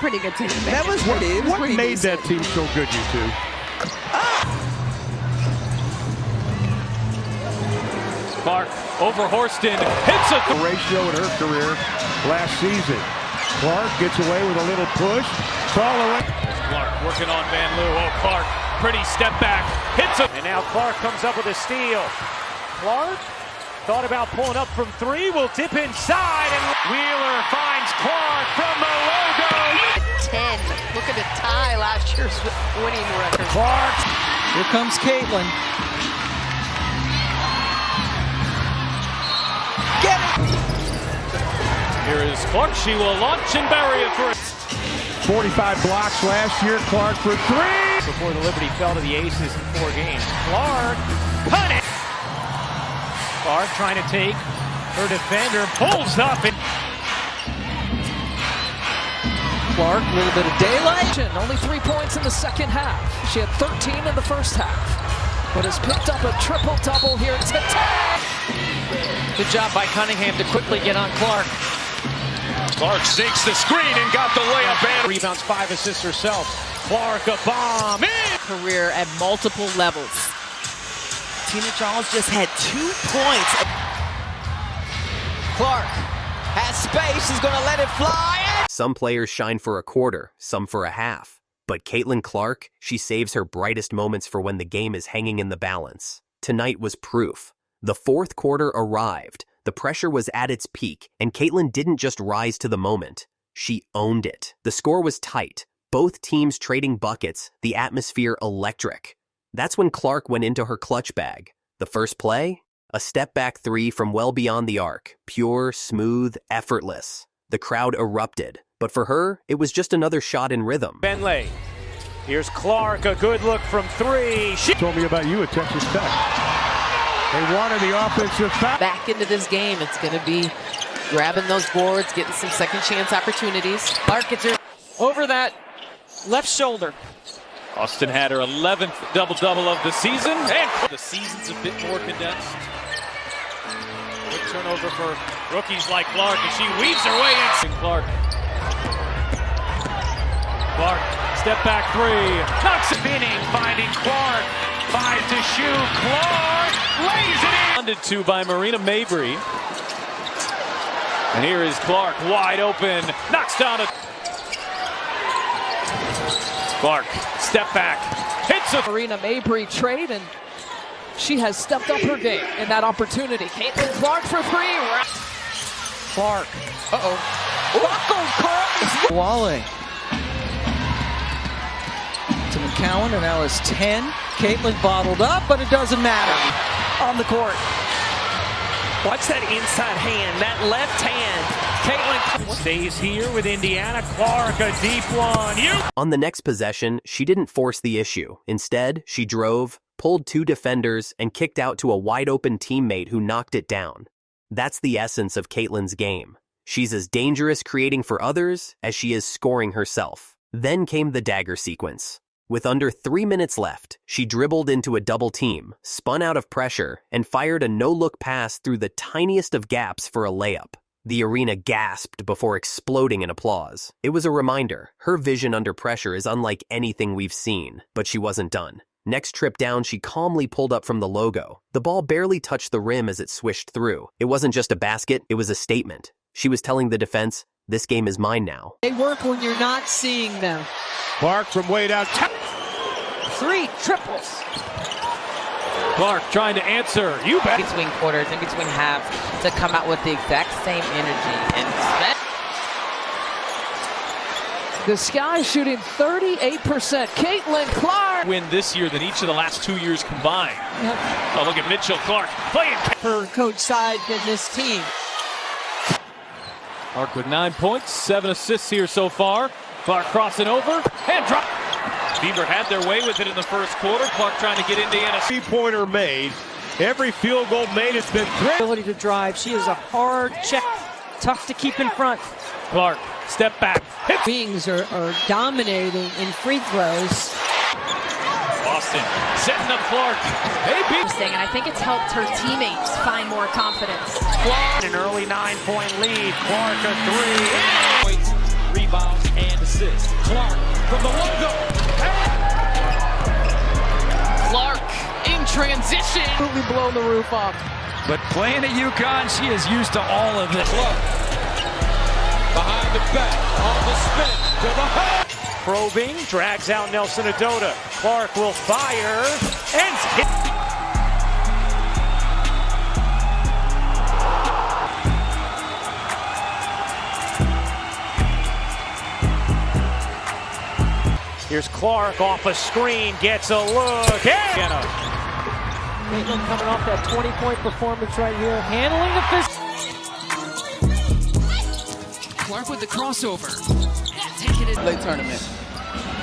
pretty good team. That was pretty. What made that team so good, you two? Clark over Horston, hits it. The ratio in her career last season. Clark gets away with a little push. Following. Clark working on Van Loo. Oh, Clark, pretty step back, hits it. And now Clark comes up with a steal. Clark thought about pulling up from three, will dip inside, and Wheeler finds Clark from the logo. 10. Look at the tie last year's winning record. Clark. Here comes Caitlin. Get it! Here is Clark. She will launch and bury it for it. 45 blocks last year. Clark for three. Before the Liberty fell to the Aces in 4 games. Clark, cut it. Clark trying to take her defender, pulls up. And Clark, a little bit of daylight. Only 3 points in the second half. She had 13 in the first half, but has picked up a triple-double here today. Good job by Cunningham to quickly get on Clark. Clark sinks the screen and got the layup and rebounds, 5 assists herself. Clark, a bomb in. Career at multiple levels. Tina Charles just had 2 points. Clark has space. She's going to let it fly. Some players shine for a quarter, some for a half. But Caitlin Clark, she saves her brightest moments for when the game is hanging in the balance. Tonight was proof. The fourth quarter arrived. The pressure was at its peak, and Caitlin didn't just rise to the moment. She owned it. The score was tight. Both teams trading buckets, the atmosphere electric. That's when Clark went into her clutch bag. The first play? A step-back three from well beyond the arc. Pure, smooth, effortless. The crowd erupted. But for her, it was just another shot in rhythm. Benley. Here's Clark, a good look from three. She Told me about you at Texas Tech. They wanted the offensive foul. Back into this game, it's going to be grabbing those boards, getting some second chance opportunities. Clark gets her Over that left shoulder. Austin had her 11th double-double of the season, and the season's a bit more condensed. Quick turnover for rookies like Clark, and she weaves her way in. Clark, step back three, knocks it spinning, finding Clark, 5 to shoot, Clark lays it in. Funded to by Marina Mabry. And here is Clark, wide open, knocks down a... Clark, step back, hits a... Marina Mabry trade, and she has stepped up her game in that opportunity. Caitlin Clark for three. Clark. Buckle, Wally. To McCowan, and now it's 10. Caitlin bottled up, but it doesn't matter. On the court. Watch that inside hand, that left hand. Caitlin stays here with Indiana. Clark, a deep one. On the next possession, she didn't force the issue. Instead, she drove, pulled 2 defenders, and kicked out to a wide-open teammate who knocked it down. That's the essence of Caitlin's game. She's as dangerous creating for others as she is scoring herself. Then came the dagger sequence. With under 3 minutes left, she dribbled into a double team, spun out of pressure, and fired a no-look pass through the tiniest of gaps for a layup. The arena gasped before exploding in applause. It was a reminder, her vision under pressure is unlike anything we've seen, but she wasn't done. Next trip down, she calmly pulled up from the logo. The ball barely touched the rim as it swished through. It wasn't just a basket, it was a statement. She was telling the defense, this game is mine now. They work when you're not seeing them. Clark from way down. 3 triples. Clark trying to answer. You bet. between quarters, in between halves, to come out with the exact same energy. And The Sky shooting 38%. Caitlin Clark. Win this year than each of the last 2 years combined. Yep. Oh, look at Mitchell Clark playing. For Coach Side and this team. Clark with 9 points, 7 assists here so far. Clark crossing over and drop. Beaver had their way with it in the first quarter. Clark trying to get Indiana. 3-pointer made. Every field goal made, it's been 3. Ability to drive. She is a hard check. Tough to keep in front. Clark, step back. Hits. Wings are dominating in free throws. Boston setting up Clark. Hey, And I think it's helped her teammates find more confidence. Clark, an early 9-point lead. Clark a 3. Points, rebounds, and assists. from the logo. Clark in transition. Absolutely blown the roof off. But playing at UConn, she is used to all of this. Clark behind the back, on the spin, to the hole. Probing, drags out Nelson Adota. Clark will fire, and hit. Here's Clark off a screen, gets a look, and Caitlin coming off that 20-point performance right here, handling the fist. Clark with the crossover. Taking it late tournament.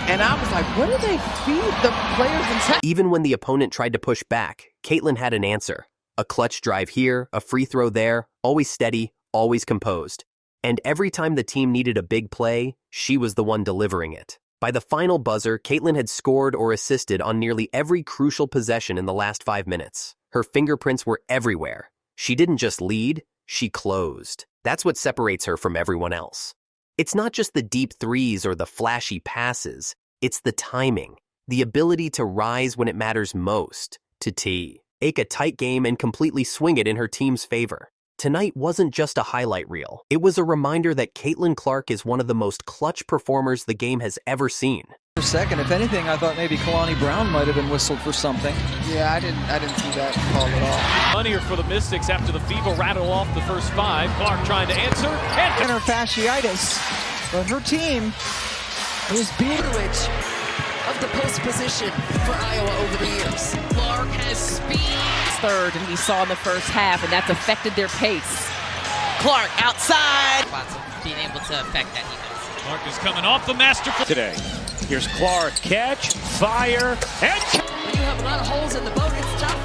And I was like, what do they feed the players in tech? Even when the opponent tried to push back, Caitlin had an answer. A clutch drive here, a free throw there, always steady, always composed. And every time the team needed a big play, she was the one delivering it. By the final buzzer, Caitlin had scored or assisted on nearly every crucial possession in the last 5 minutes. Her fingerprints were everywhere. She didn't just lead, she closed. That's what separates her from everyone else. It's not just the deep threes or the flashy passes. It's the timing, the ability to rise when it matters most, to take a tight game and completely swing it in her team's favor. Tonight wasn't just a highlight reel. It was a reminder that Caitlin Clark is one of the most clutch performers the game has ever seen. For a second, if anything, I thought maybe Kalani Brown might have been whistled for something. Yeah, I didn't see that call at all. Money for the Mystics after the Fever rattle off the first 5. Clark trying to answer, and Her fasciitis, but her team is being Of the post position for Iowa over the years. Clark has speed. Third, and we saw in the first half, and that's affected their pace. Clark outside. Being able to affect that defense. Clark is coming off the masterful today. Here's Clark, catch, fire, and When you have a lot of holes in the boat, it's tough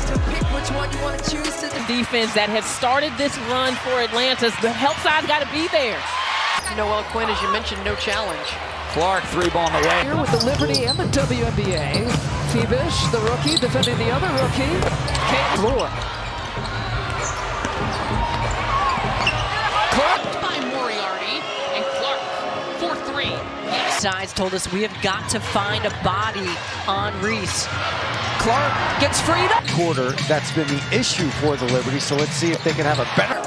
to pick which one you want to choose to do. Defense that has started this run for Atlanta, the help side's got to be there. Noel Quinn, as you mentioned, no challenge. Clark, 3-ball on the way. here with the Liberty and the WNBA. Phoebish, the rookie, defending the other rookie. Kate Moore. Clark by Moriarty, and Clark for 3. Yes. Sides told us we have got to find a body on Reese. Clark gets freed up. Quarter, that's been the issue for the Liberty, so let's see if they can have a better.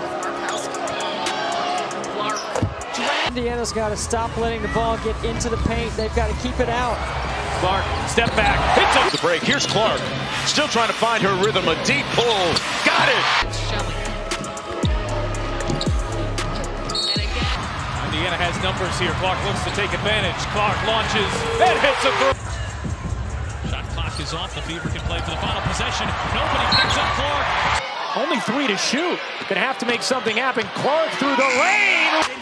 Indiana's got to stop letting the ball get into the paint. They've got to keep it out. Clark, step back, hits up the break. Here's Clark, still trying to find her rhythm, a deep pull, got it! And again. Indiana has numbers here, Clark looks to take advantage. Clark launches, and hits a three. Shot clock is off, the Fever can play for the final possession. Nobody picks up Clark. Only 3 to shoot, gonna have to make something happen. Clark through the lane.